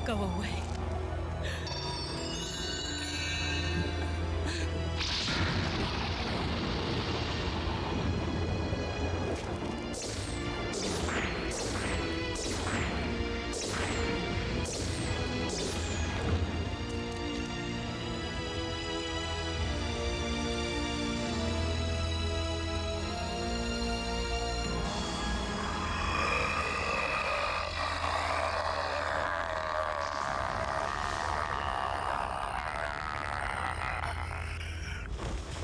Go away.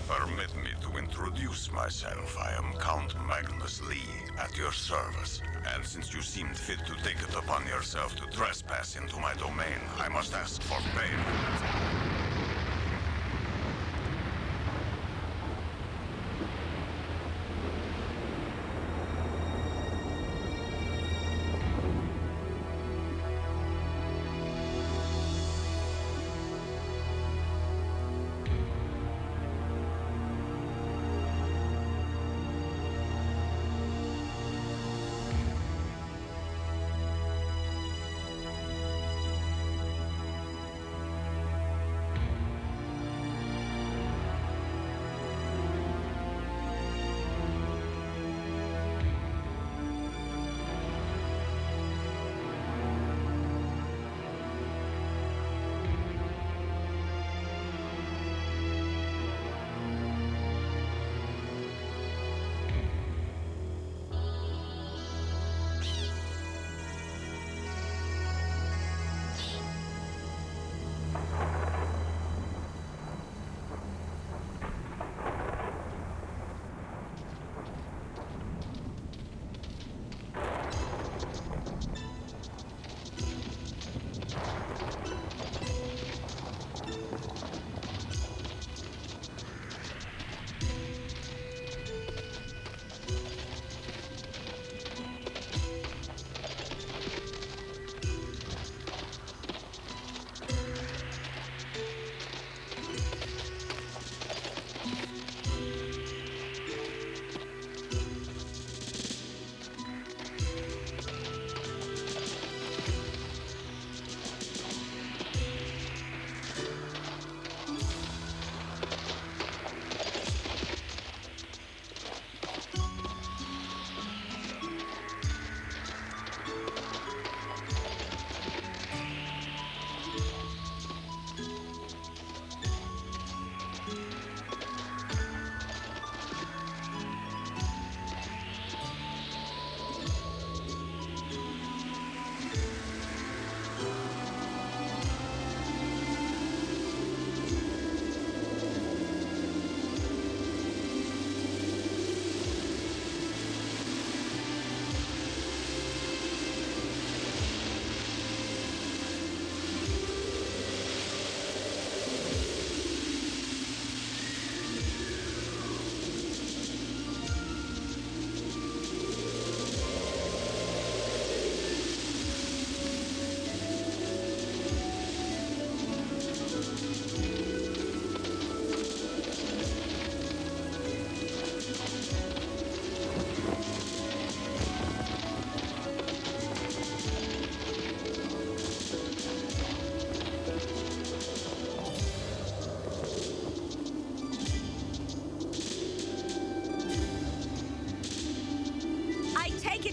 Permit me to introduce myself. I am Count Magnus Lee, at your service. And since you seemed fit to take it upon yourself to trespass into my domain, I must ask for bail.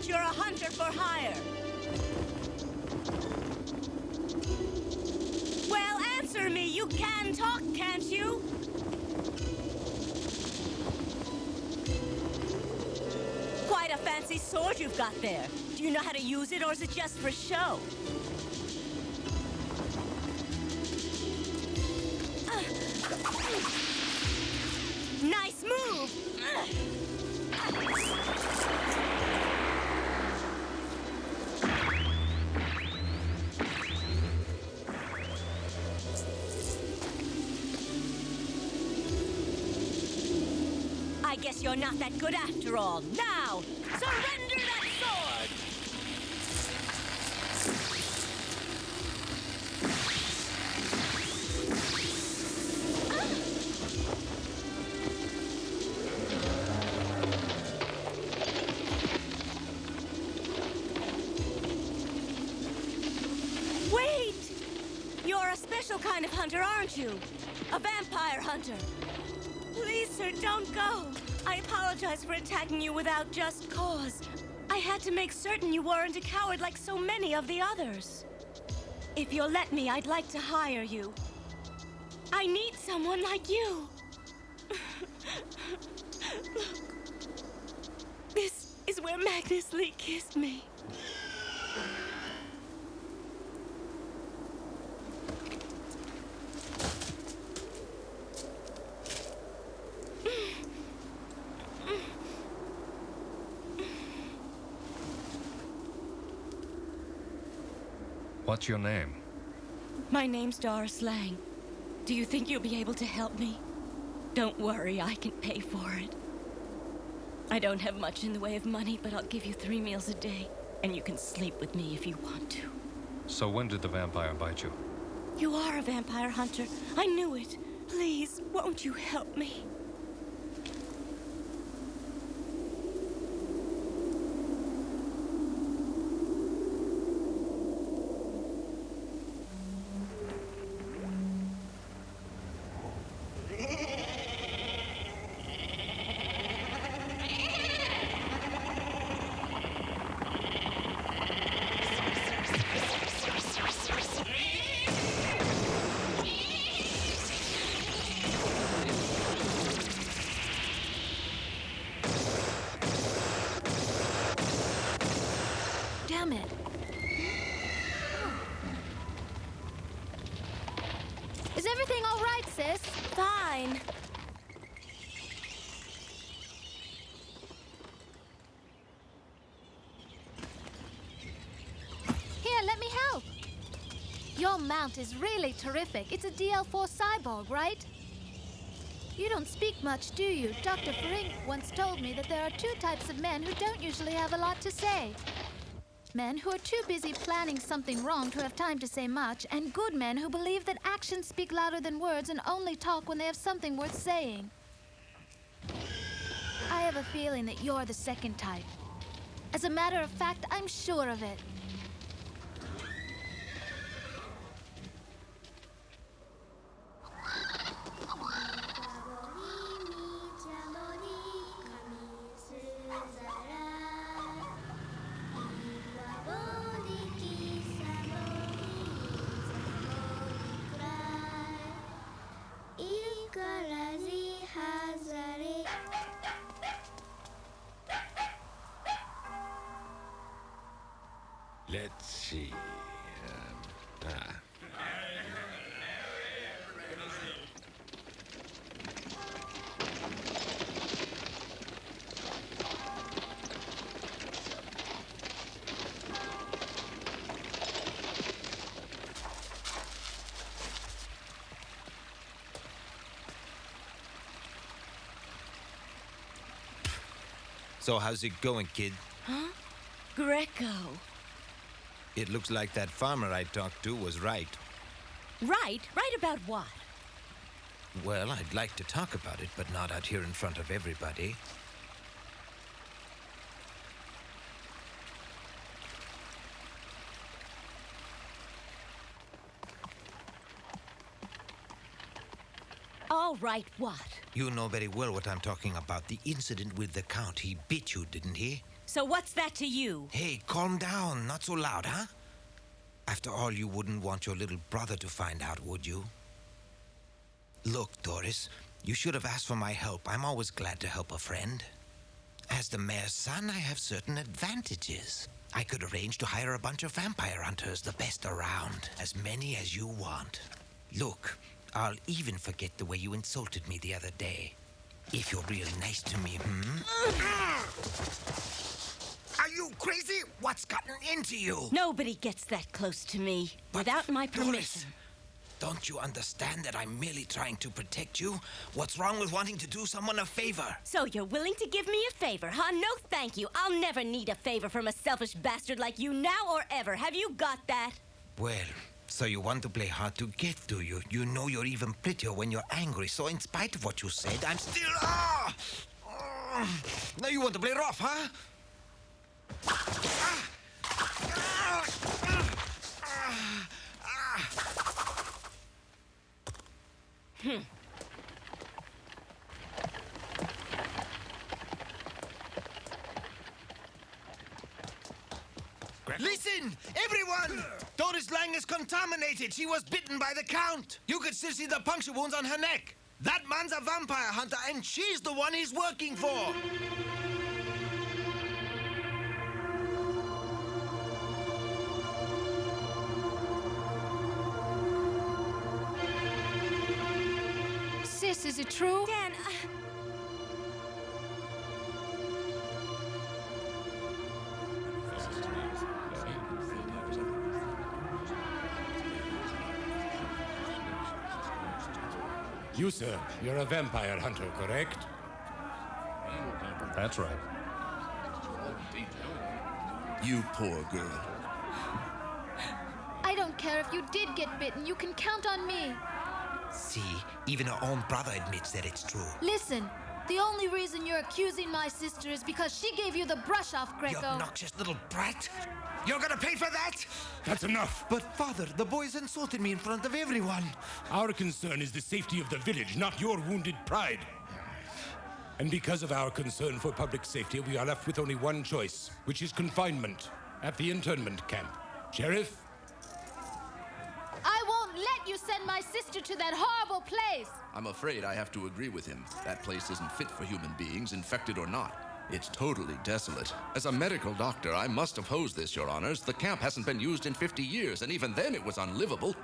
You're a hunter for hire. Well, answer me. You can talk, can't you? Quite a fancy sword you've got there. Do you know how to use it, or is it just for show? Nice move! I guess you're not that good after all. Now, surrender that sword! Wait! kind of hunter, aren't you? A vampire hunter. Please, sir, don't go. I apologize for attacking you without just cause. I had to make certain you weren't a coward like so many of the others. If you'll let me, I'd like to hire you. I need someone like you. Look. This is where Magnus Lee kissed me. What's your name? My name's Doris Lang. Do you think you'll be able to help me? Don't worry, I can pay for it. I don't have much in the way of money, but I'll give you 3 meals a day, and you can sleep with me if you want to. So when did the vampire bite you? You are a vampire hunter. I knew it. Please, won't you help me? Damn it. Is everything all right, sis? Fine. Here, let me help. Your mount is really terrific. It's a DL4 cyborg, right? You don't speak much, do you? Dr. Frink once told me that there are 2 types of men who don't usually have a lot to say. Men who are too busy planning something wrong to have time to say much, and good men who believe that actions speak louder than words and only talk when they have something worth saying. I have a feeling that you're the second type. As a matter of fact, I'm sure of it. Let's see. So how's it going, kid? Huh? Greco. It looks like that farmer I talked to was right. Right? Right about what? Well, I'd like to talk about it, but not out here in front of everybody. All right, what? You know very well what I'm talking about. The incident with the Count. He beat you, didn't he? So what's that to you? Hey, calm down. Not so loud, huh? After all, you wouldn't want your little brother to find out, would you? Look, Doris, you should have asked for my help. I'm always glad to help a friend. As the mayor's son, I have certain advantages. I could arrange to hire a bunch of vampire hunters, the best around. As many as you want. Look, I'll even forget the way you insulted me the other day. If you're real nice to me, Are you crazy? What's gotten into you? Nobody gets that close to me without my permission. Doris, don't you understand that I'm merely trying to protect you? What's wrong with wanting to do someone a favor? So you're willing to give me a favor, huh? No, thank you. I'll never need a favor from a selfish bastard like you now or ever. Have you got that? Well, so you want to play hard to get, do you? You know you're even prettier when you're angry, so in spite of what you said, I'm still... Now you want to play rough, huh? Listen, everyone! Doris Lang is contaminated. She was bitten by the Count. You could still see the puncture wounds on her neck. That man's a vampire hunter, and she's the one he's working for. Sis, is it true? Dan, You, sir, you're a vampire hunter, correct? That's right. You poor girl. I don't care if you did get bitten. You can count on me. See, even her own brother admits that it's true. Listen, the only reason you're accusing my sister is because she gave you the brush off, You Greco. obnoxious little brat. You're gonna pay for that? That's enough. But, Father, the boys insulted me in front of everyone. Our concern is the safety of the village, not your wounded pride. And because of our concern for public safety, we are left with only one choice, which is confinement at the internment camp. Sheriff? I won't let you send my sister to that horrible place. I'm afraid I have to agree with him. That place isn't fit for human beings, infected or not. It's totally desolate. As a medical doctor, I must oppose this, Your Honors. The camp hasn't been used in 50 years, and even then it was unlivable.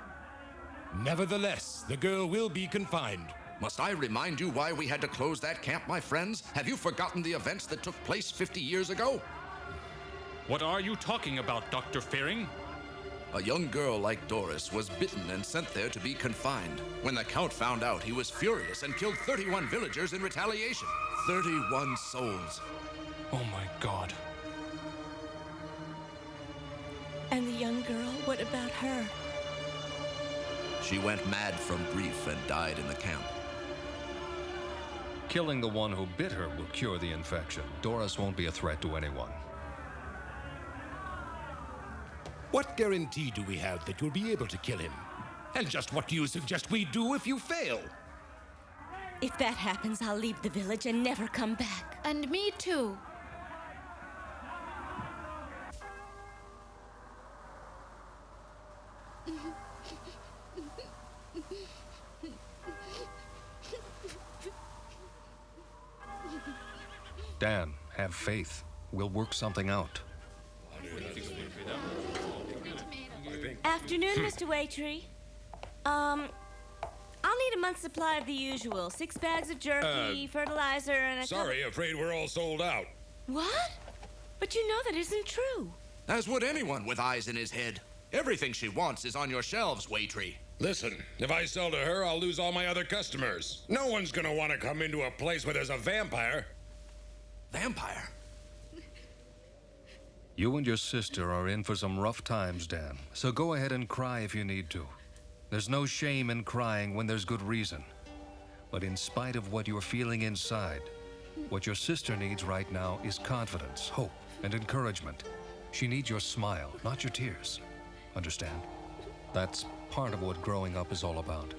Nevertheless, the girl will be confined. Must I remind you why we had to close that camp, my friends? Have you forgotten the events that took place 50 years ago? What are you talking about, Dr. Fearing? A young girl like Doris was bitten and sent there to be confined. When the Count found out, he was furious and killed 31 villagers in retaliation. 31 souls. Oh my God. and the young girl, what about her? She went mad from grief and died in the camp. Killing the one who bit her will cure the infection. Doris won't be a threat to anyone. What guarantee do we have that you'll be able to kill him? And just what do you suggest we do if you fail? If that happens, I'll leave the village and never come back. And me too. Dan, have faith. We'll work something out. Afternoon, Mr. Waytree. I'll need a month's supply of the usual. 6 bags of jerky, fertilizer, and a... Sorry, afraid we're all sold out. What? But you know that isn't true. As would anyone with eyes in his head. Everything she wants is on your shelves, Waytree. Listen, if I sell to her, I'll lose all my other customers. No one's gonna want to come into a place where there's a vampire. Vampire? You and your sister are in for some rough times, Dan. So go ahead and cry if you need to. There's no shame in crying when there's good reason. But in spite of what you're feeling inside, what your sister needs right now is confidence, hope, and encouragement. She needs your smile, not your tears. Understand? That's part of what growing up is all about.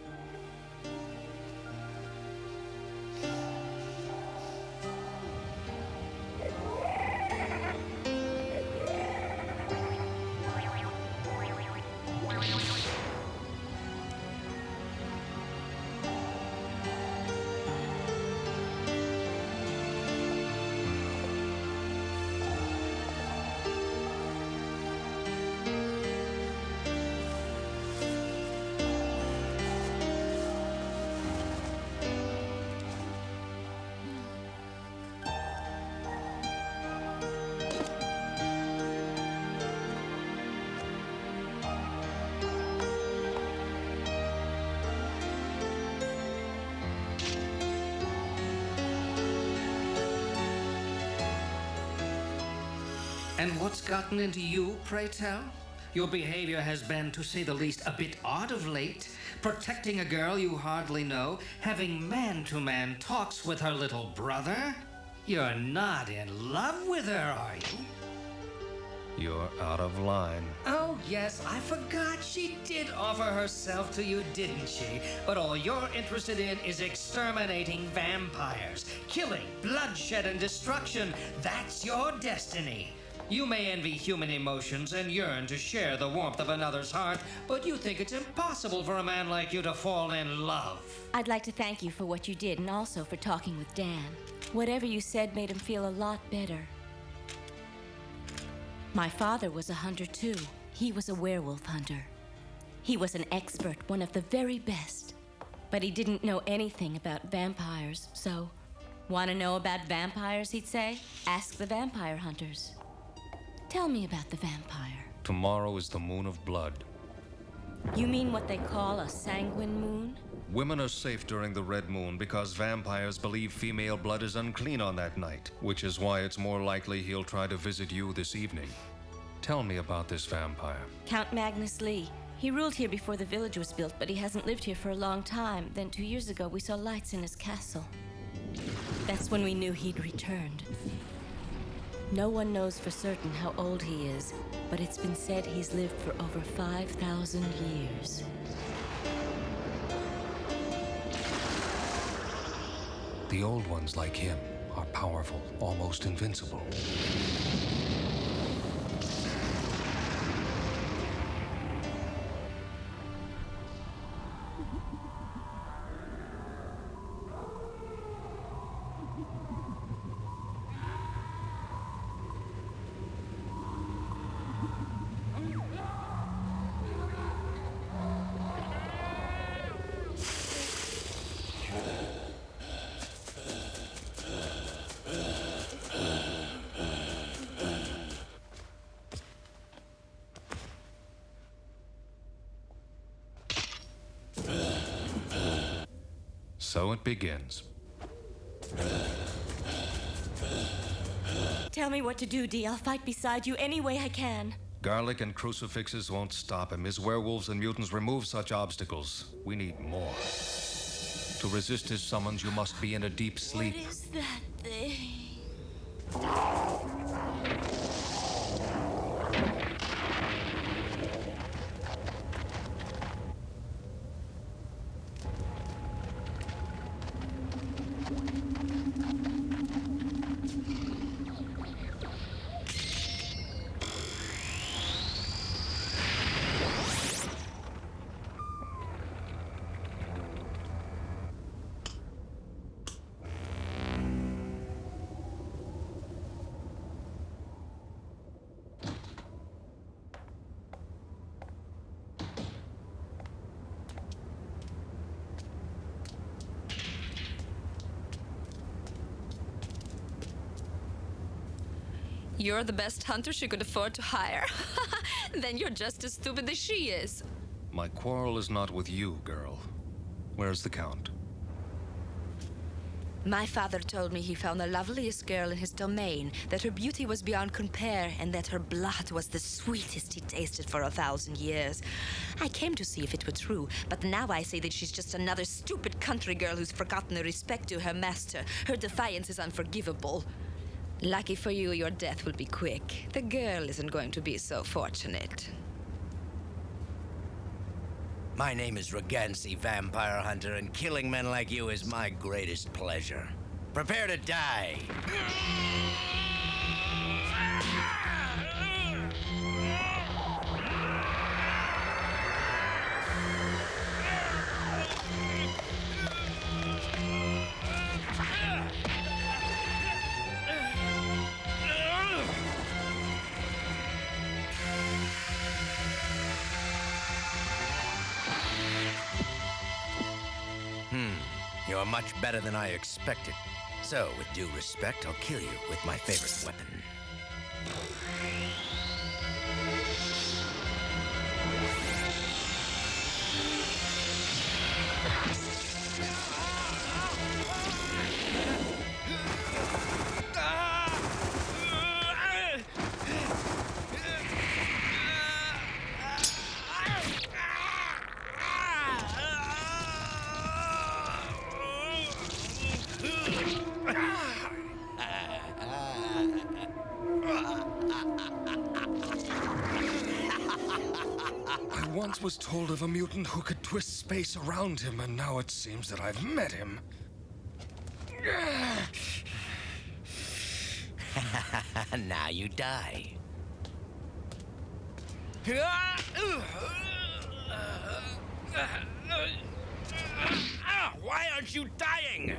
And what's gotten into you, pray tell? Your behavior has been, to say the least, a bit odd of late. Protecting a girl you hardly know, having man-to-man talks with her little brother. You're not in love with her, are you? You're out of line. Oh, yes, I forgot. She did offer herself to you, didn't she? But all you're interested in is exterminating vampires. Killing, bloodshed, and destruction. That's your destiny. You may envy human emotions and yearn to share the warmth of another's heart, but you think it's impossible for a man like you to fall in love. I'd like to thank you for what you did and also for talking with Dan. Whatever you said made him feel a lot better. My father was a hunter too. He was a werewolf hunter. He was an expert, one of the very best. But he didn't know anything about vampires, so... Want to know about vampires, he'd say? Ask the vampire hunters. Tell me about the vampire. Tomorrow is the moon of blood. You mean what they call a sanguine moon? Women are safe during the red moon because vampires believe female blood is unclean on that night, which is why it's more likely he'll try to visit you this evening. Tell me about this vampire. Count Magnus Lee. He ruled here before the village was built, but he hasn't lived here for a long time. Then 2 years ago, we saw lights in his castle. That's when we knew he'd returned. No one knows for certain how old he is, but it's been said he's lived for over 5,000 years. The old ones like him are powerful, almost invincible. So it begins. Tell me what to do, Dee. I'll fight beside you any way I can. Garlic and crucifixes won't stop him. His werewolves and mutants remove such obstacles. We need more. To resist his summons, you must be in a deep sleep. What is that thing? You're the best hunter she could afford to hire? Then you're just as stupid as she is. My quarrel is not with you, girl. Where's the Count? My father told me he found the loveliest girl in his domain, that her beauty was beyond compare, and that her blood was the sweetest he tasted for 1,000 years. I came to see if it were true, but now I say that she's just another stupid country girl who's forgotten the respect to her master. Her defiance is unforgivable. Lucky for you, your death will be quick. The girl isn't going to be so fortunate. My name is Regency, Vampire Hunter, and killing men like you is my greatest pleasure. Prepare to die! You're much better than I expected. So, with due respect, I'll kill you with my favorite weapon. once was told of a mutant who could twist space around him, and now it seems that I've met him. Now you die. Why aren't you dying?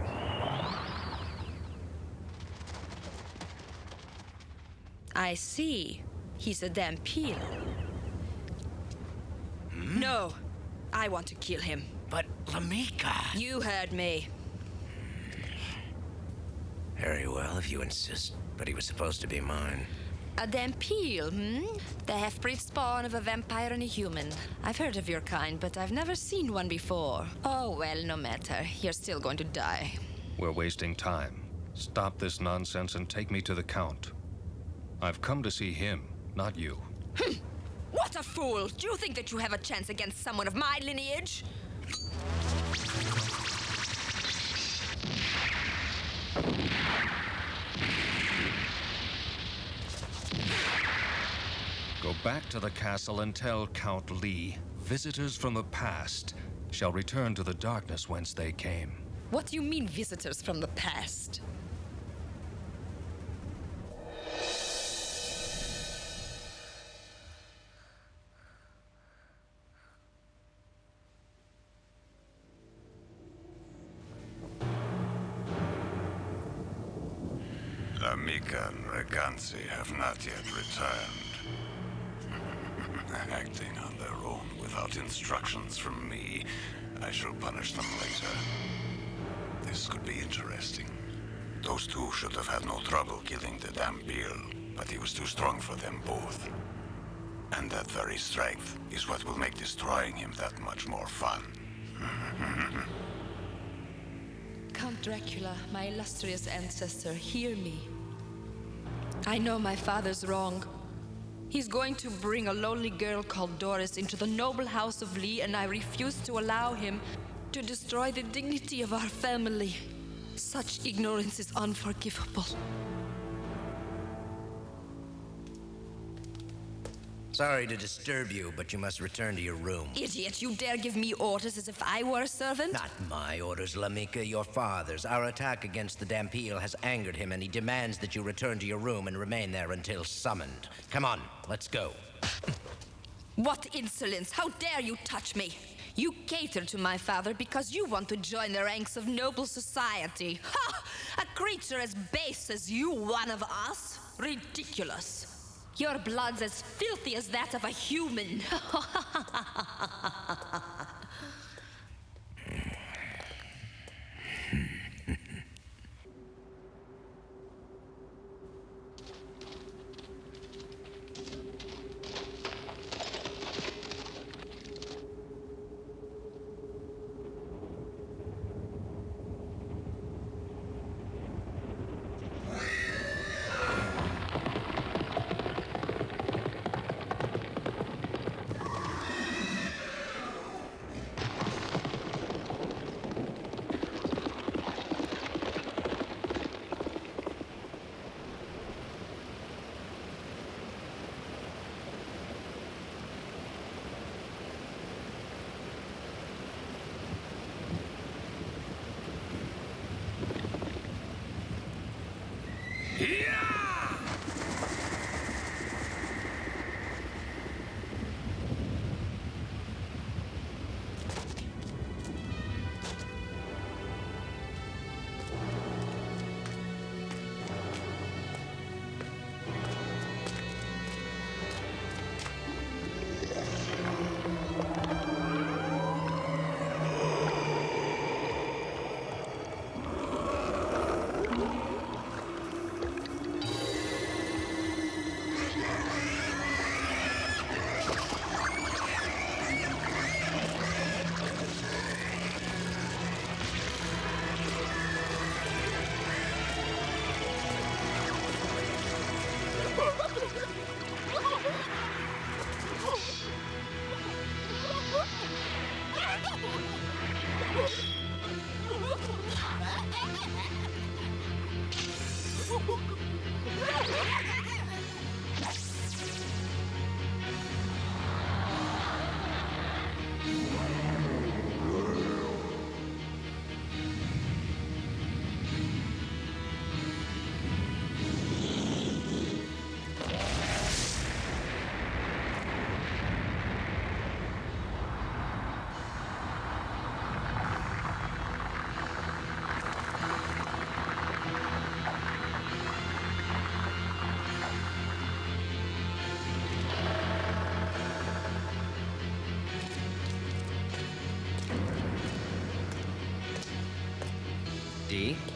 I see. He's a Dhampir. No, I want to kill him. But Lamika... You heard me. Very well, if you insist. But he was supposed to be mine. A Dhampir, The half-breed spawn of a vampire and a human. I've heard of your kind, but I've never seen one before. Oh, well, no matter. You're still going to die. We're wasting time. Stop this nonsense and take me to the Count. I've come to see him, not you. What a fool! Do you think that you have a chance against someone of my lineage? Go back to the castle and tell Count Lee, visitors from the past shall return to the darkness whence they came. What do you mean, visitors from the past? Lamika and Reganzi have not yet returned. Acting on their own without instructions from me, I shall punish them later. This could be interesting. Those two should have had no trouble killing the Dhampir, but he was too strong for them both. And that very strength is what will make destroying him that much more fun. Count Dracula, my illustrious ancestor, hear me. I know my father's wrong. He's going to bring a lonely girl called Doris into the noble house of Lee, and I refuse to allow him to destroy the dignity of our family. Such ignorance is unforgivable. Sorry to disturb you, but you must return to your room. Idiot, you dare give me orders as if I were a servant? Not my orders, Lamika, your father's. Our attack against the Dhampir has angered him, and he demands that you return to your room and remain there until summoned. Come on, let's go. What insolence! How dare you touch me! You cater to my father because you want to join the ranks of noble society. Ha! A creature as base as you, one of us? Ridiculous. Your blood's as filthy as that of a human.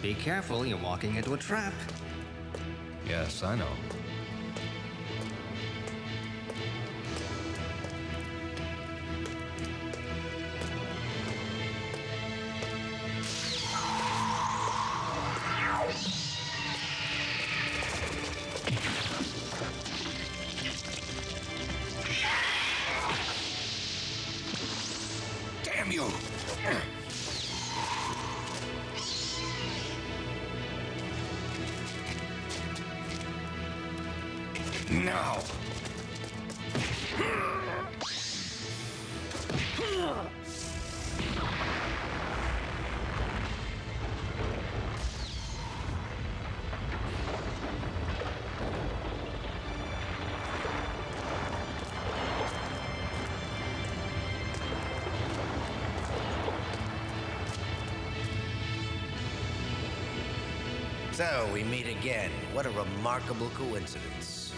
be careful, you're walking into a trap. Yes, I know. Damn you! Now! So, we meet again. What a remarkable coincidence.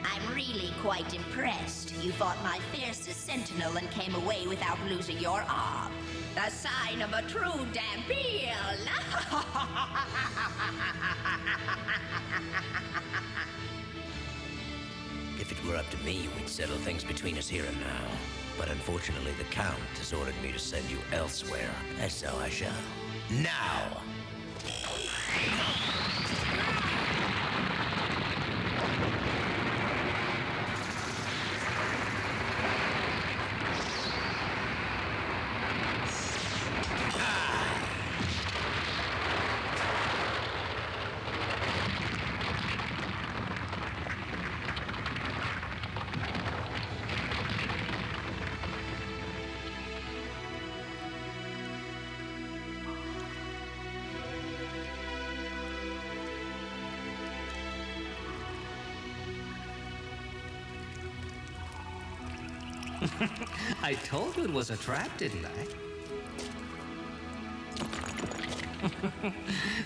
I'm really quite impressed. You fought my fiercest sentinel and came away without losing your arm. The sign of a true Dampiel. If it were up to me, we'd settle things between us here and now. But unfortunately, the Count has ordered me to send you elsewhere. And so I shall. Now! I told you it was a trap, didn't I?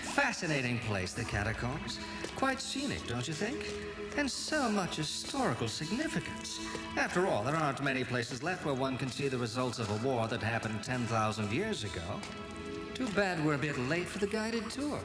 Fascinating place, the catacombs. Quite scenic, don't you think? And so much historical significance. After all, there aren't many places left where one can see the results of a war that happened 10,000 years ago. Too bad we're a bit late for the guided tour.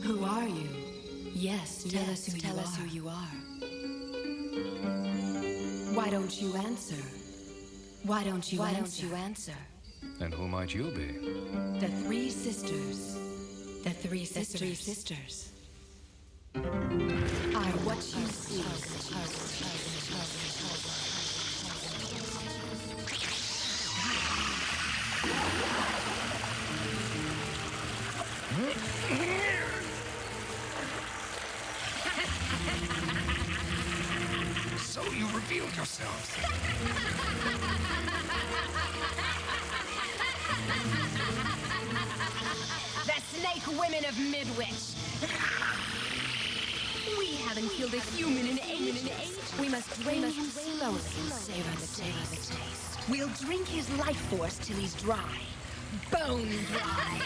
Who are you? Yes, tell us who you are. Why don't you answer? Why don't you answer? And who might you be? The three sisters. The three sisters. Are what you see. So you revealed yourselves. The snake women of Midwich. We haven't killed a human in ages. We must drain him slowly and savor the taste. We'll drink his life force till he's dry. Bone dry.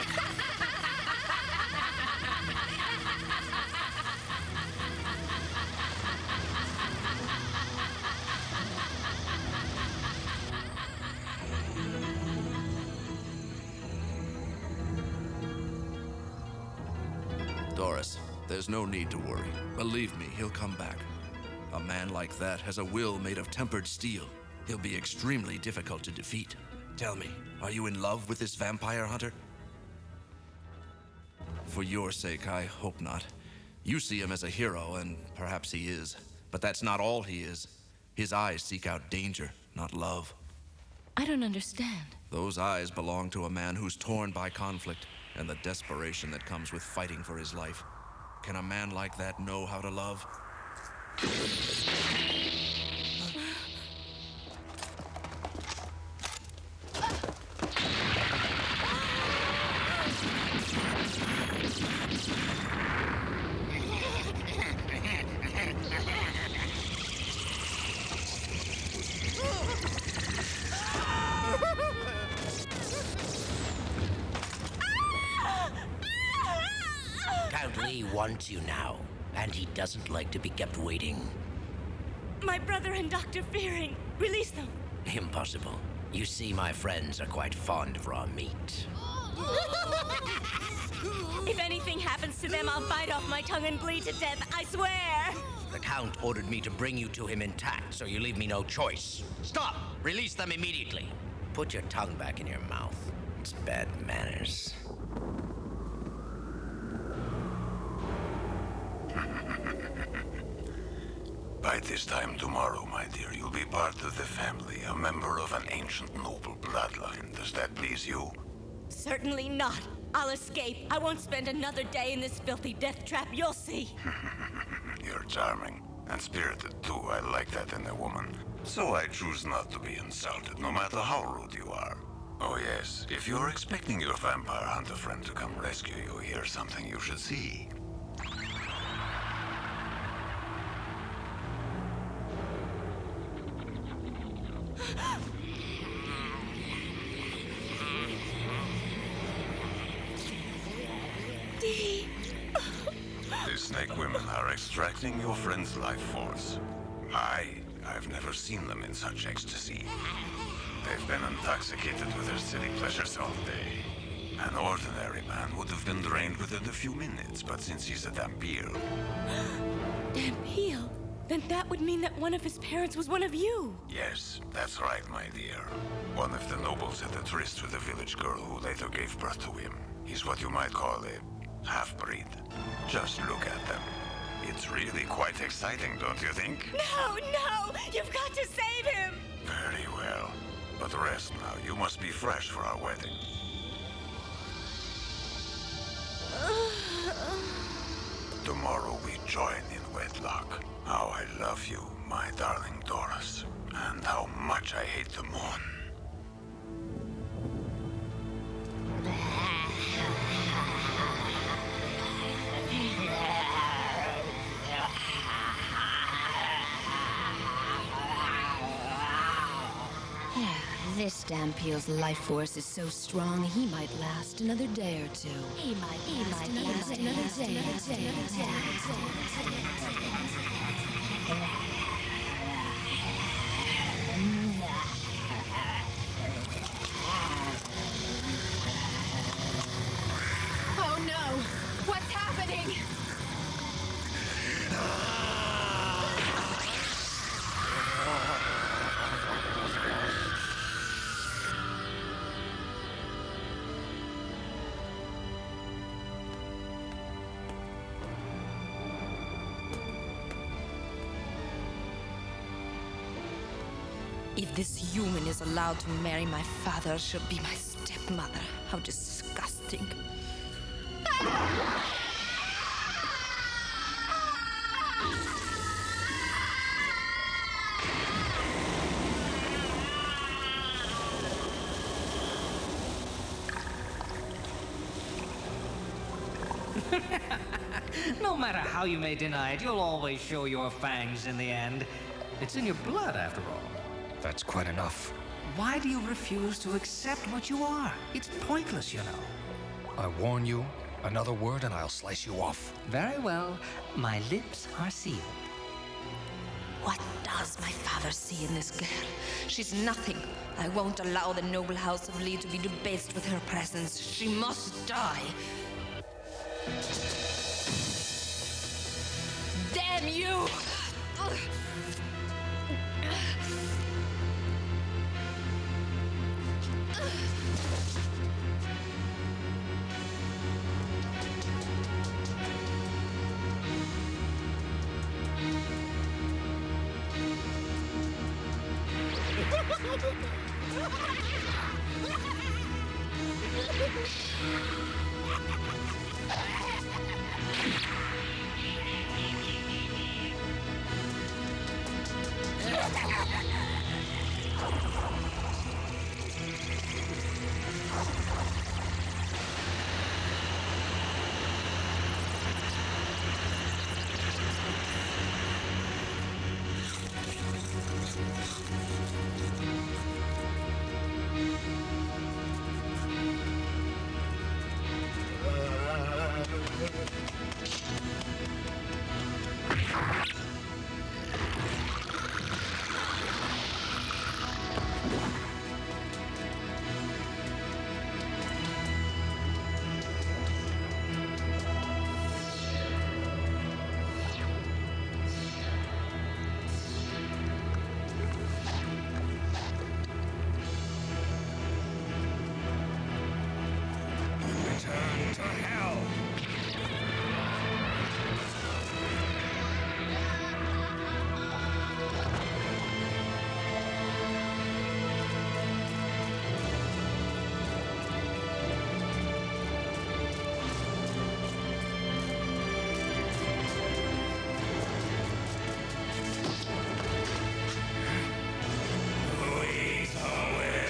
There's no need to worry. Believe me, he'll come back. A man like that has a will made of tempered steel. He'll be extremely difficult to defeat. Tell me, are you in love with this vampire hunter? For your sake, I hope not. You see him as a hero, and perhaps he is. But that's not all he is. His eyes seek out danger, not love. I don't understand. Those eyes belong to a man who's torn by conflict and the desperation that comes with fighting for his life. Can a man like that know how to love? Count Lee wants you now, and he doesn't like to be kept waiting. My brother and Dr. Fearing. Release them. Impossible. You see, my friends are quite fond of raw meat. If anything happens to them, I'll bite off my tongue and bleed to death, I swear! The Count ordered me to bring you to him intact, so you leave me no choice. Stop! Release them immediately. Put your tongue back in your mouth. It's bad manners. By this time tomorrow, my dear, you'll be part of the family, a member of an ancient noble bloodline. Does that please you? Certainly not. I'll escape. I won't spend another day in this filthy death trap, you'll see. You're charming. And spirited, too. I like that in a woman. So I choose not to be insulted, no matter how rude you are. Oh yes, if you're expecting your vampire hunter friend to come rescue you, here's something you should see. The snake women are extracting your friend's life force. I've never seen them in such ecstasy. They've been intoxicated with their silly pleasures all day. An ordinary man would have been drained within a few minutes, but since he's a Dhampir... Dhampir? Then that would mean that one of his parents was one of you. Yes, that's right, my dear. One of the nobles had a tryst with a village girl who later gave birth to him. He's what you might call a half-breed. Just look at them. It's really quite exciting, don't you think? No, no! You've got to save him! Very well. But rest now. You must be fresh for our wedding. Tomorrow we join in wedlock. How I love you, my darling Doris. And how much I hate the moon. This Dhampir's life force is so strong, he might last another day or two. He might last another day. Oh no! What's happening? If this human is allowed to marry my father, she'll be my stepmother. How disgusting. No matter how you may deny it, you'll always show your fangs in the end. It's in your blood, after all. That's quite enough. Why do you refuse to accept what you are? It's pointless, you know. I warn you, another word and I'll slice you off. Very well. My lips are sealed. What does my father see in this girl? She's nothing. I won't allow the noble house of Lee to be debased with her presence. She must die. Damn you! Return to hell! Please aware.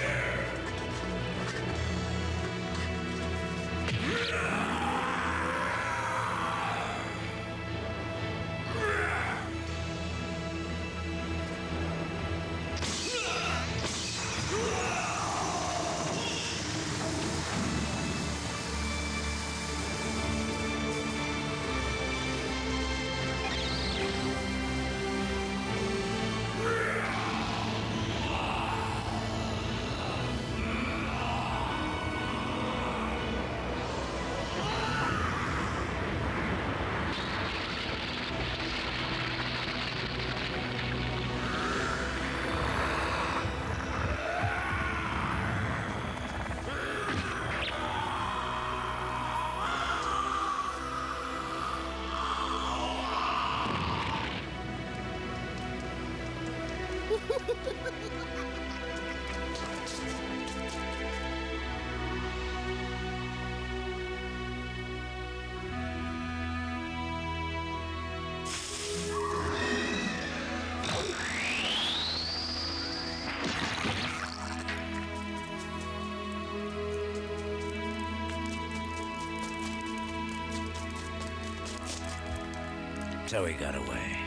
So he got away.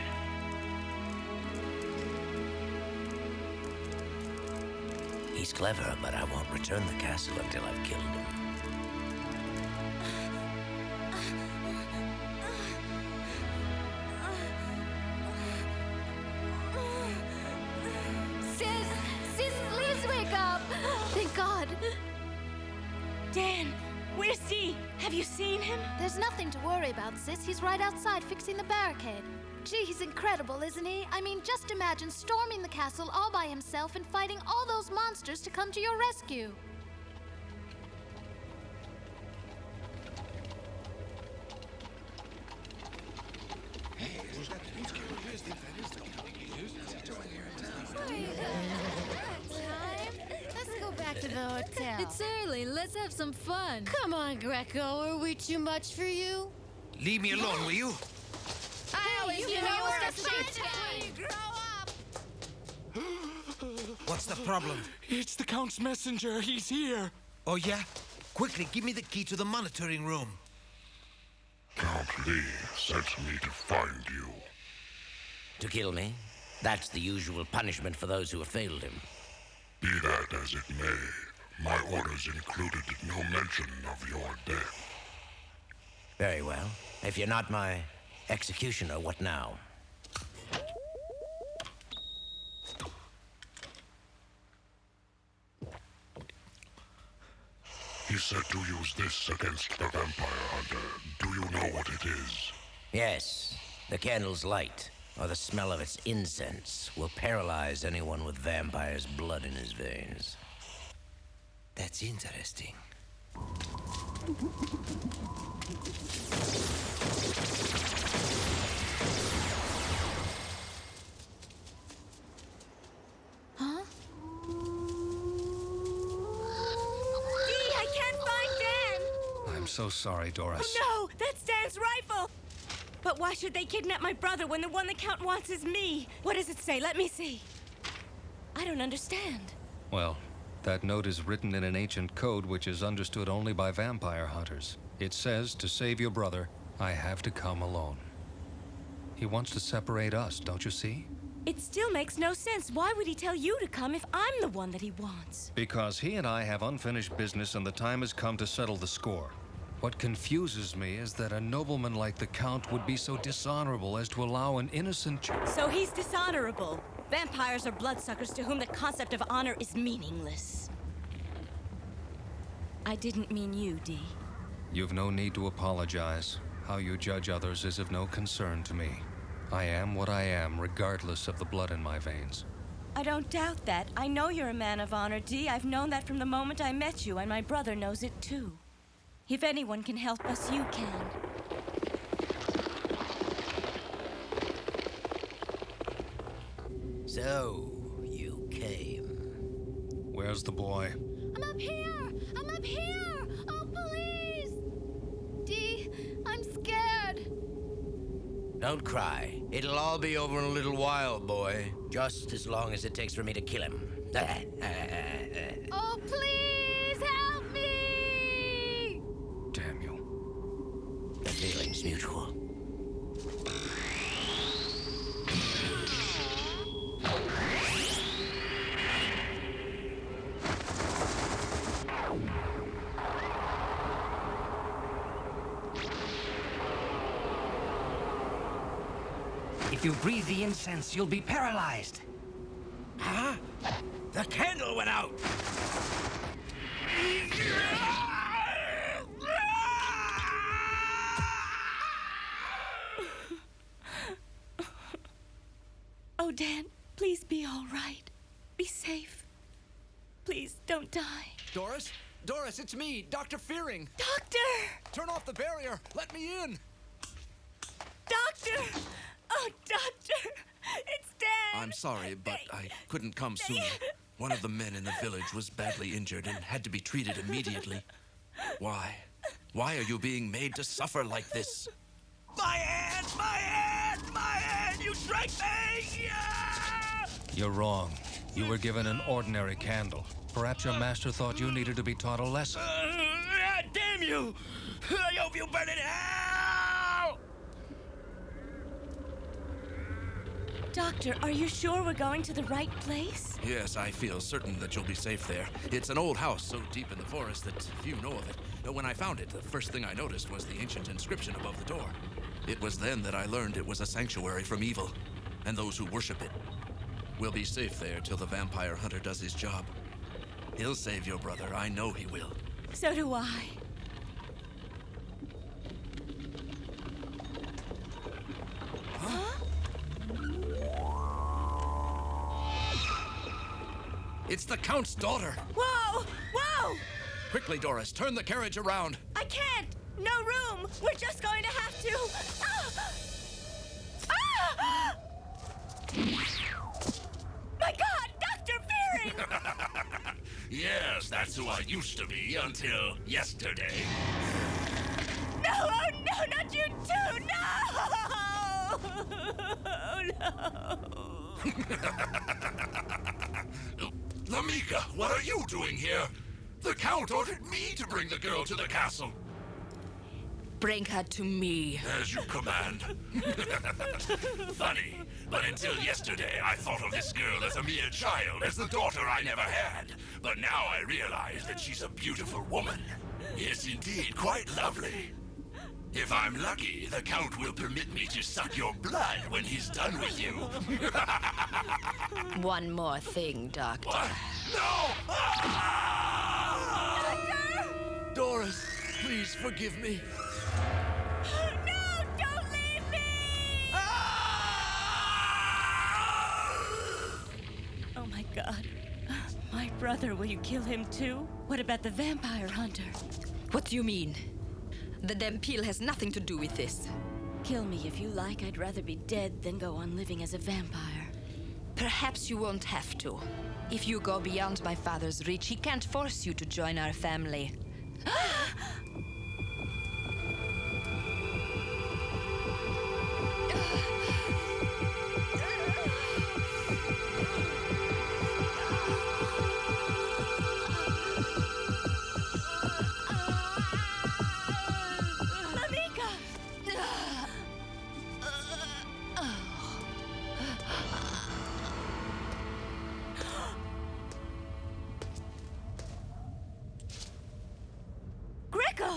He's clever, but I won't return the castle until I've killed him. Sis! Sis, please wake up! Thank God. Dan, where's Z? Have you seen him? There's nothing to worry about, Sis. He's right outside fixing the barricade. Gee, he's incredible, isn't he? I mean, just imagine storming the castle all by himself and fighting all those monsters to come to your rescue. Let's go back to the hotel. It's early. Let's have some fun. Come on, Greco. Are we too much for you? Leave me alone, will you? I always knew you were a shit guy. What's the problem? It's the Count's messenger. He's here. Oh, yeah? Quickly, give me the key to the monitoring room. Count Lee sent me to find you. To kill me? That's the usual punishment for those who have failed him. Be that as it may, my orders included no mention of your death. Very well. If you're not my executioner, what now? He said to use this against the vampire hunter. Do you know what it is? Yes. The candle's light, or the smell of its incense, will paralyze anyone with vampire's blood in his veins. That's interesting. Huh? Dee, I can't find Dan! I'm so sorry, Doris. Oh no! That's Dan's rifle! But why should they kidnap my brother when the one the Count wants is me? What does it say? Let me see. I don't understand. Well, that note is written in an ancient code which is understood only by vampire hunters. It says, to save your brother, I have to come alone. He wants to separate us, don't you see? It still makes no sense. Why would he tell you to come if I'm the one that he wants? Because he and I have unfinished business and the time has come to settle the score. What confuses me is that a nobleman like the Count would be so dishonorable as to allow an innocent So he's dishonorable. Vampires are bloodsuckers to whom the concept of honor is meaningless. I didn't mean you, Dee. You've no need to apologize. How you judge others is of no concern to me. I am what I am, regardless of the blood in my veins. I don't doubt that. I know you're a man of honor, Dee. I've known that from the moment I met you, and my brother knows it too. If anyone can help us, you can. So, you came. Where's the boy? I'm up here! I'm up here! Oh, please! Dee, I'm scared. Don't cry. It'll all be over in a little while, boy. Just as long as it takes for me to kill him. Oh, please help me! Damn you. The feeling's mutual. If you breathe the incense, you'll be paralyzed. Huh? The candle went out! Oh, Dan, please be all right. Be safe. Please don't die. Doris? Doris, it's me, Dr. Fearing. Doctor! Turn off the barrier. Let me in. Doctor! Oh, Doctor! It's Dan! I'm sorry, but I couldn't come sooner. One of the men in the village was badly injured and had to be treated immediately. Why? Why are you being made to suffer like this? My hand! My hand! My hand! You drank me! Yeah! You're wrong. You were given an ordinary candle. Perhaps your master thought you needed to be taught a lesson. Damn you! I hope you burn in hell! Doctor, are you sure we're going to the right place? Yes, I feel certain that you'll be safe there. It's an old house so deep in the forest that few know of it. When I found it, the first thing I noticed was the ancient inscription above the door. It was then that I learned it was a sanctuary from evil, and those who worship it. We'll be safe there till the vampire hunter does his job. He'll save your brother, I know he will. So do I. Huh? It's the Count's daughter! Whoa! Whoa! Quickly, Doris, turn the carriage around. I can't! No room! We're just going to have to... Ah! Ah! My God! Dr. Fearing! Yes, that's who I used to be until yesterday. No! Oh, no! Not you too! No! Lamika, what are you doing here? The Count ordered me to bring the girl to the castle. Bring her to me. As you command. Funny, but until yesterday I thought of this girl as a mere child, as the daughter I never had. But now I realize that she's a beautiful woman. Yes, indeed, quite lovely. If I'm lucky, the Count will permit me to suck your blood when he's done with you. One more thing, Doctor. What? No! Doctor! Doris, please forgive me. No! Don't leave me! God. My brother, will you kill him too? What about the vampire hunter? What do you mean? The Dampeel has nothing to do with this. Kill me if you like. I'd rather be dead than go on living as a vampire. Perhaps you won't have to. If you go beyond my father's reach, he can't force you to join our family.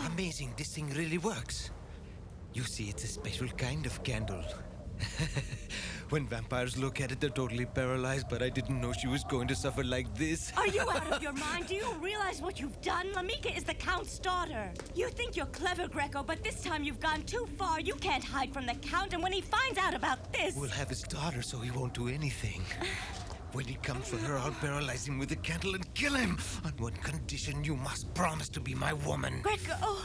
Amazing, this thing really works. You see, it's a special kind of candle. When vampires look at it, they're totally paralyzed, but I didn't know she was going to suffer like this. Are you out of your mind? Do you realize what you've done? Lamika is the Count's daughter. You think you're clever, Greco, but this time you've gone too far. You can't hide from the Count, and when he finds out about this... We'll have his daughter, so he won't do anything. When he comes for her, I'll paralyze him with a candle and kill him. On one condition, you must promise to be my woman. Greco...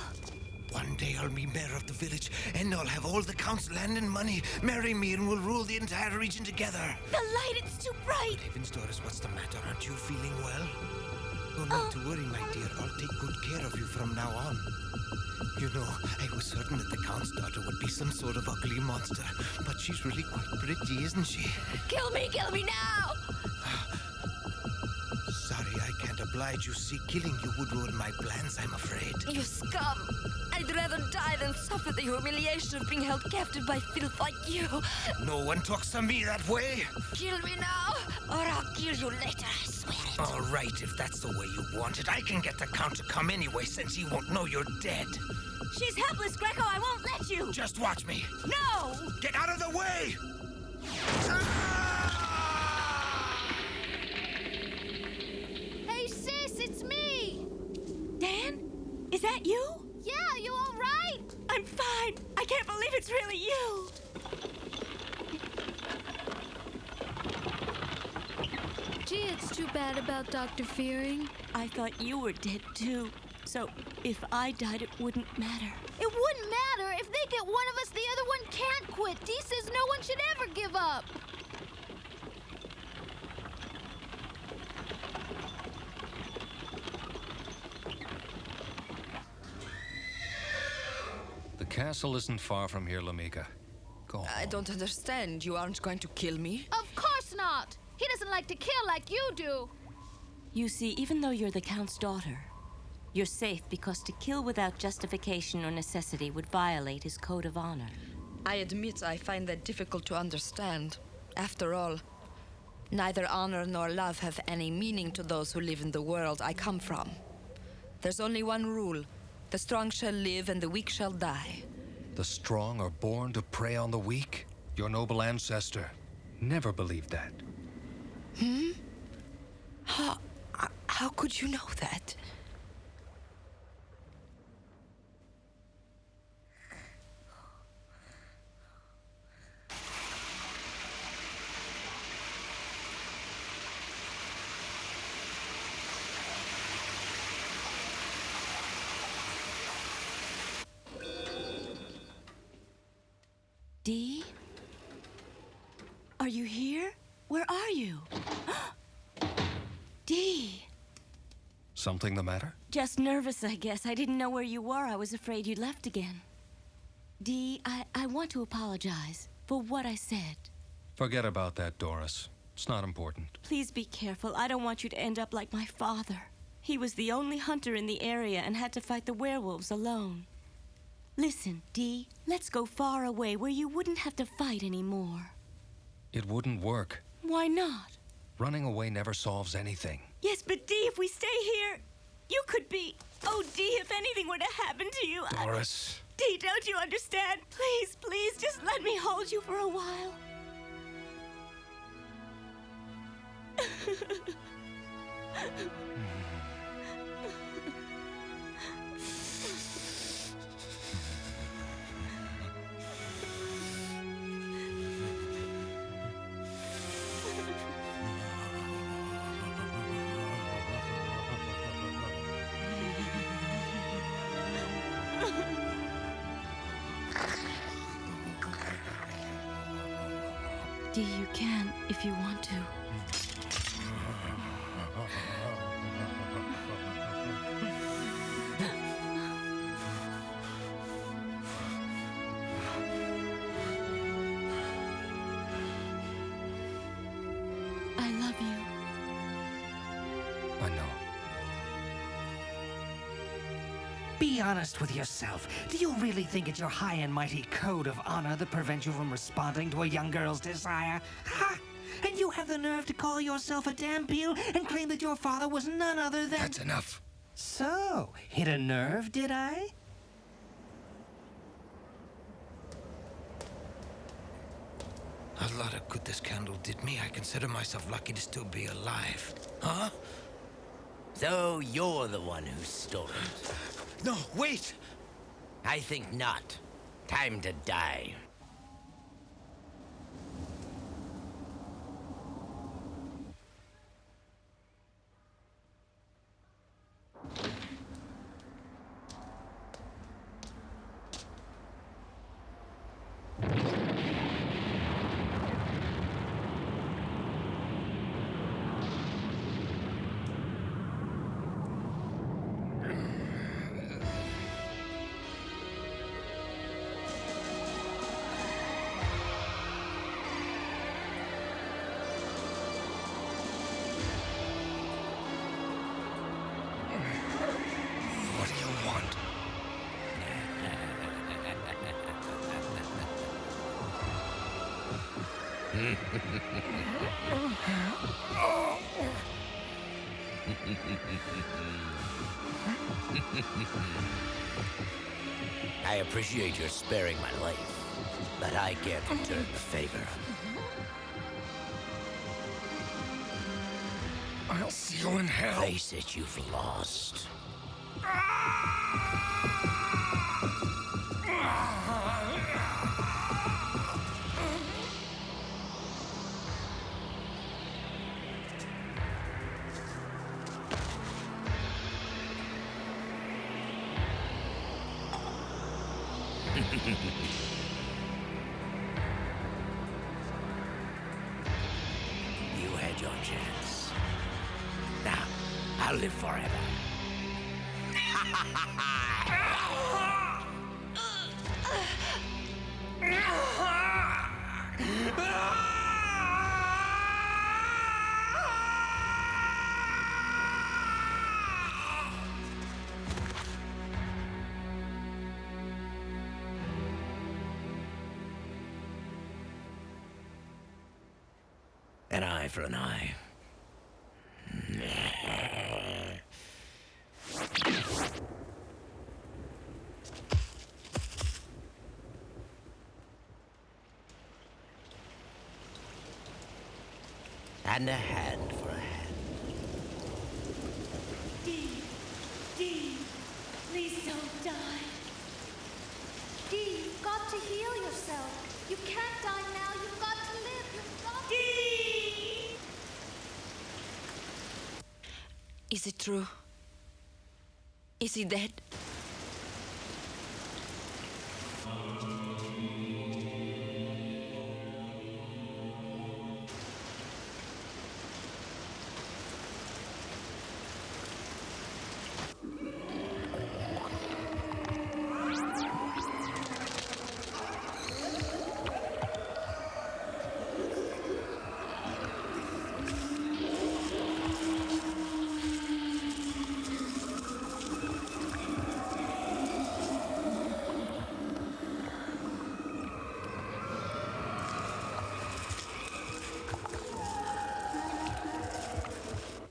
One day I'll be mayor of the village, and I'll have all the Count's land and money. Marry me, and we'll rule the entire region together. The light, it's too bright. Heavens, Doris, what's the matter? Aren't you feeling well? No, not to worry, my dear. I'll take good care of you from now on. You know, I was certain that the Count's daughter would be some sort of ugly monster, but she's really quite pretty, isn't she? Kill me now! Sorry, I can't oblige. You see, killing you would ruin my plans, I'm afraid. You scum! I'd rather die than suffer the humiliation of being held captive by filth like you. No one talks to me that way. Kill me now, or I'll kill you later, I swear it. All right, if that's the way you want it, I can get the Count to come anyway, since he won't know you're dead. She's helpless, Greco. I won't let you. Just watch me. No! Get out of the way! Hey, sis, it's me! Dan? Is that you? Yeah, you all right? I'm fine. I can't believe it's really you. Gee, it's too bad about Dr. Fearing. I thought you were dead, too. So, if I died, it wouldn't matter. It wouldn't matter. If they get one of us, the other one can't quit. Dee says no one should ever give up. The castle isn't far from here, Lamika. Go home. I don't understand. You aren't going to kill me? Of course not. He doesn't like to kill like you do. You see, even though you're the Count's daughter, you're safe because to kill without justification or necessity would violate his code of honor. I admit I find that difficult to understand. After all, neither honor nor love have any meaning to those who live in the world I come from. There's only one rule. The strong shall live and the weak shall die. The strong are born to prey on the weak? Your noble ancestor never believed that. How could you know that? Dee? Are you here? Where are you? Dee! Something the matter? Just nervous, I guess. I didn't know where you were. I was afraid you'd left again. Dee, I want to apologize for what I said. Forget about that, Doris. It's not important. Please be careful. I don't want you to end up like my father. He was the only hunter in the area and had to fight the werewolves alone. Listen, Dee, let's go far away where you wouldn't have to fight anymore. It wouldn't work. Why not? Running away never solves anything. Yes, but Dee, if we stay here, you could be... Oh, Dee, if anything were to happen to you... Doris. Dee, don't you understand? Please, please, just let me hold you for a while. Dee, you can if you want to. I love you. I know. Be honest with yourself. Do you really think it's your high and mighty code of honor that prevents you from responding to a young girl's desire? Ha! And you have the nerve to call yourself a Dampeel and claim that your father was none other than... That's enough. So, hit a nerve, did I? A lot of good this candle did me. I consider myself lucky to still be alive. Huh? So you're the one who stole it? No, wait! I think not. Time to die. What do you want? I appreciate your sparing my life, but I can't return the favor. I'll see you in hell. Face it, you've lost. You had your chance. Now, I'll live forever. An eye for an eye. And a hand for a hand. Dee, Dee, please don't die. Dee, you've got to heal yourself. You can't die now. You've got to live. You've got to... Dee! Is it true? Is he dead?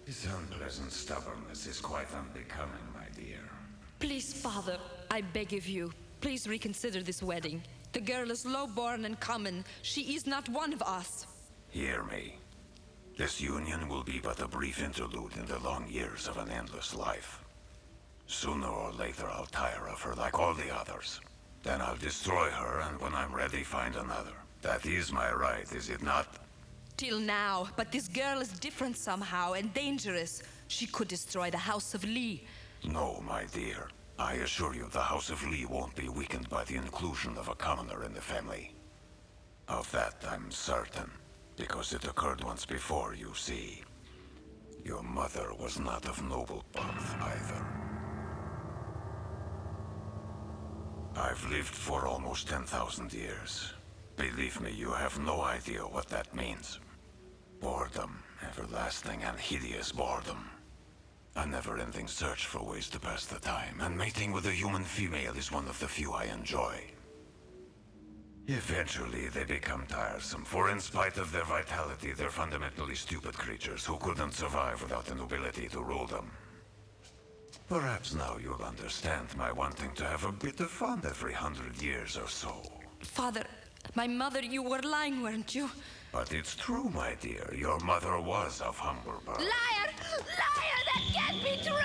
His unpleasant stubbornness is quite unbecoming, my dear. Please, Father, I beg of you, please reconsider this wedding. The girl is low-born and common. She is not one of us. Hear me. This union will be but a brief interlude in the long years of an endless life. Sooner or later, I'll tire of her like all the others. Then I'll destroy her, and when I'm ready, find another. That is my right, is it not? Till now, but this girl is different somehow and dangerous. She could destroy the House of Lee. No, my dear. I assure you the House of Lee won't be weakened by the inclusion of a commoner in the family. Of that, I'm certain. Because it occurred once before, you see. Your mother was not of noble birth either. I've lived for almost 10,000 years. Believe me, you have no idea what that means. Boredom, everlasting and hideous boredom. A never-ending search for ways to pass the time, and mating with a human female is one of the few I enjoy. Eventually, they become tiresome, for in spite of their vitality, they're fundamentally stupid creatures who couldn't survive without the nobility to rule them. Perhaps now you'll understand my wanting to have a bit of fun every 100 years or so. Father, my mother, you were lying, weren't you? But it's true, my dear. Your mother was of humble birth. Liar! Liar! That can't be true!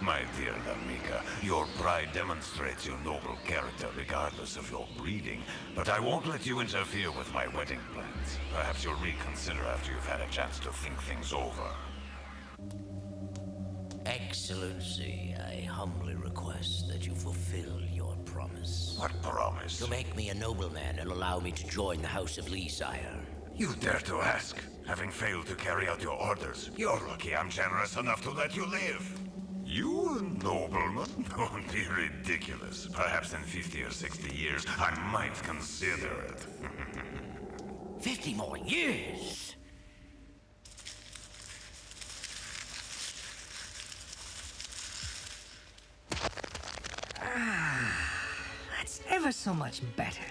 My dear Lamika, your pride demonstrates your noble character regardless of your breeding, but I won't let you interfere with my wedding plans. Perhaps you'll reconsider after you've had a chance to think things over. Excellency, I humbly request that you fulfill your promise. What promise? To make me a nobleman and allow me to join the House of Lee, sire. You dare to ask, having failed to carry out your orders. You're lucky I'm generous enough to let you live. You a nobleman? Don't be ridiculous. Perhaps in 50 or 60 years, I might consider it. 50 more years? That's ever so much better.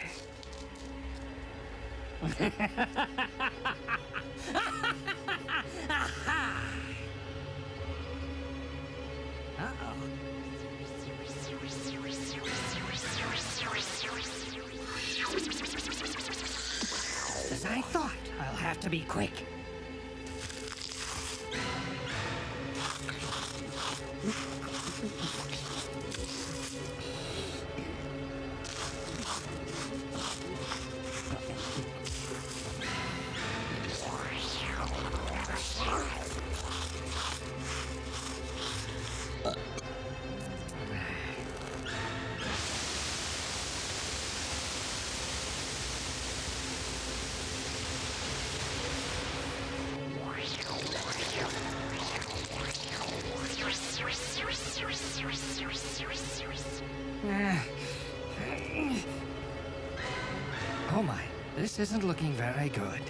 As I thought, I'll have to be quick. Oh my, this isn't looking very good.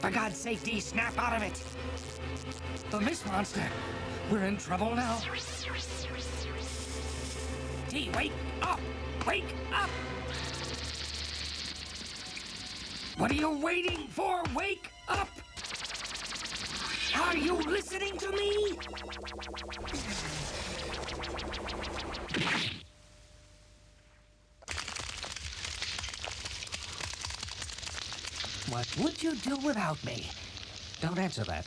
For God's sake, Dee, snap out of it! The Mist Monster! We're in trouble now. Dee, wake up! Wake up! What are you waiting for? Wake up! Are you listening to me? What would you do without me? Don't answer that.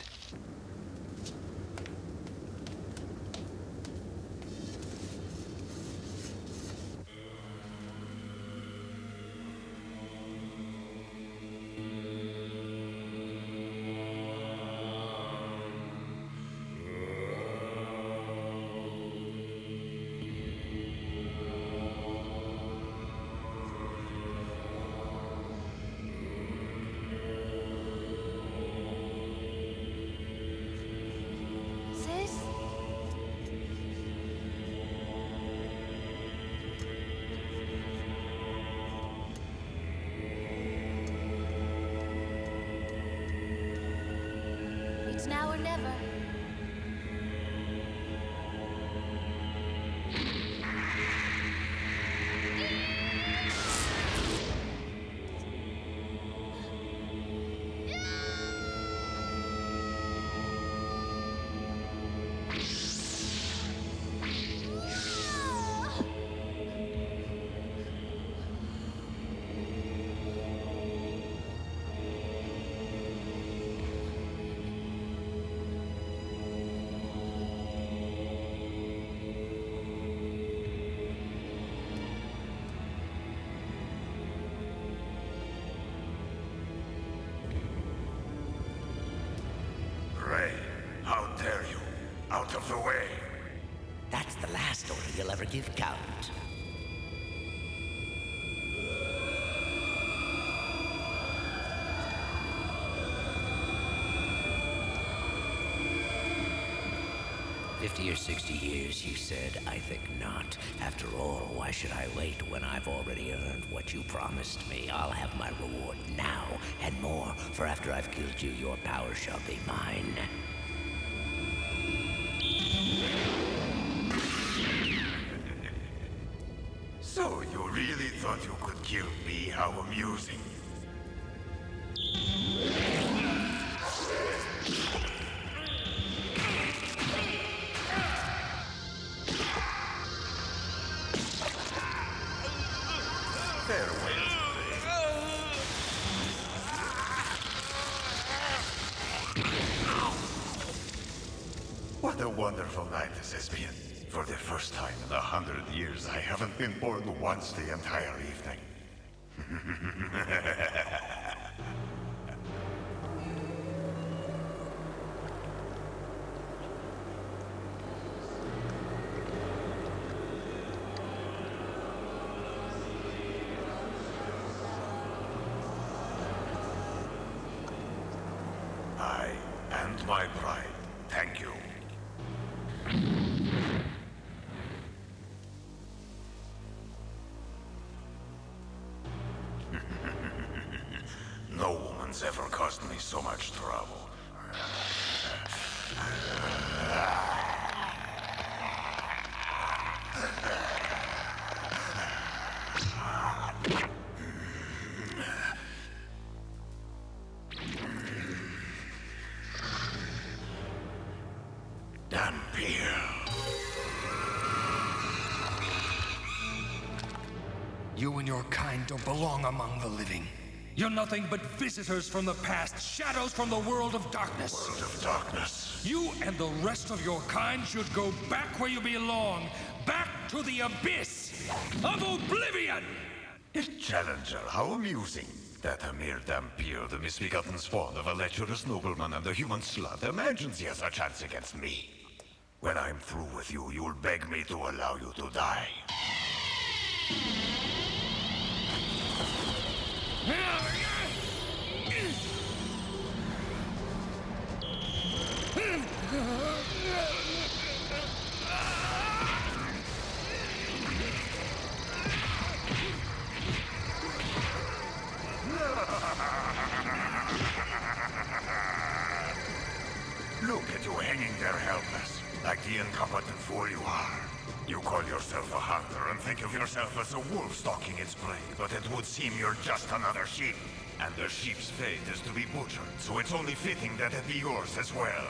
It's now or never. Ray, how dare you? Out of the way! That's the last order you'll ever give, Count. Here 60 years, you said. I think not. After all, why should I wait when I've already earned what you promised me? I'll have my reward now, and more, for after I've killed you, your power shall be mine. So you really thought you could kill me? How amusing. Farewell. What a wonderful night this has been. For the first time in 100 years, I haven't been bored once the entire evening. I and my bride, thank you. No woman's ever caused me so much trouble. You and your kind don't belong among the living. You're nothing but visitors from the past, shadows from the world of darkness. World of darkness. You and the rest of your kind should go back where you belong. Back to the abyss of oblivion! Challenger, how amusing. That Amir Dhampir, the misbegotten spawn of a lecherous nobleman and a human slut, imagines he has a chance against me. When I'm through with you, you'll beg me to allow you to die. Look at you hanging there helpless, like the incompetent fool you are. You call yourself a hunter and think of yourself as a wolf stalking its prey, but it would seem you're just another sheep. And the sheep's fate is to be butchered, so it's only fitting that it be yours as well.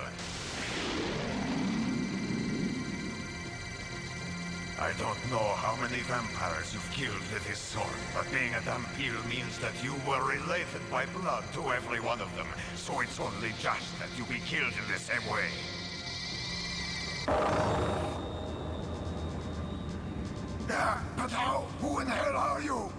I don't know how many vampires you've killed with this sword, but being a Dhampir means that you were related by blood to every one of them, so it's only just that you be killed in the same way. But how? Who in the hell are you?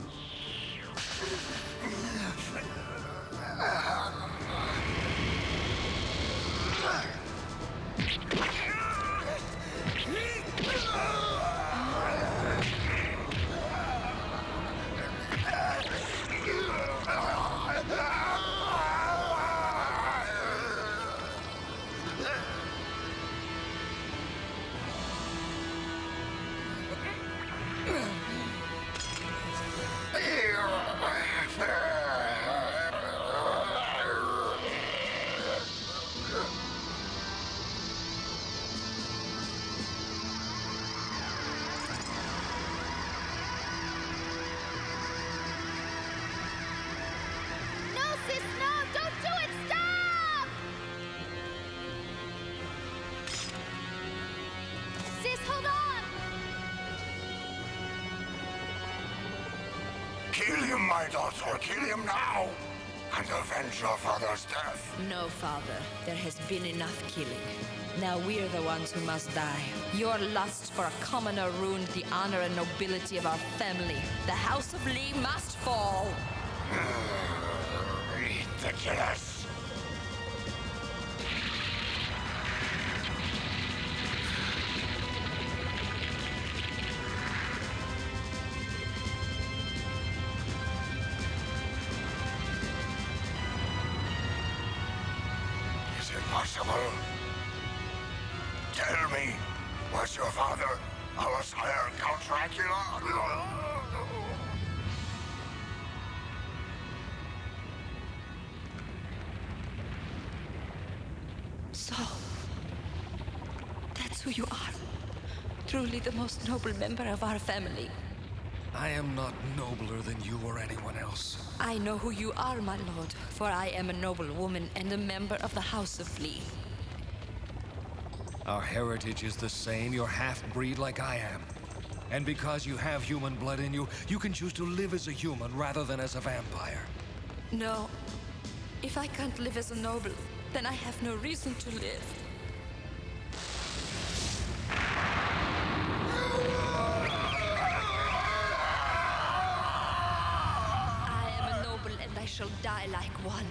Kill him, my daughter! Kill him now! And avenge your father's death! No, Father. There has been enough killing. Now we're the ones who must die. Your lust for a commoner ruined the honor and nobility of our family. The House of Lee must fall! Ridiculous! Is it possible? Tell me, father, our sire, Count Dracula. So, that's who you are. Truly the most noble member of our family. I am not nobler than you or anyone else. I know who you are, my lord, for I am a noble woman and a member of the House of Flea. Our heritage is the same. You're half-breed like I am. And because you have human blood in you, you can choose to live as a human rather than as a vampire. No. If I can't live as a noble, then I have no reason to live. I am a noble and I shall die like one.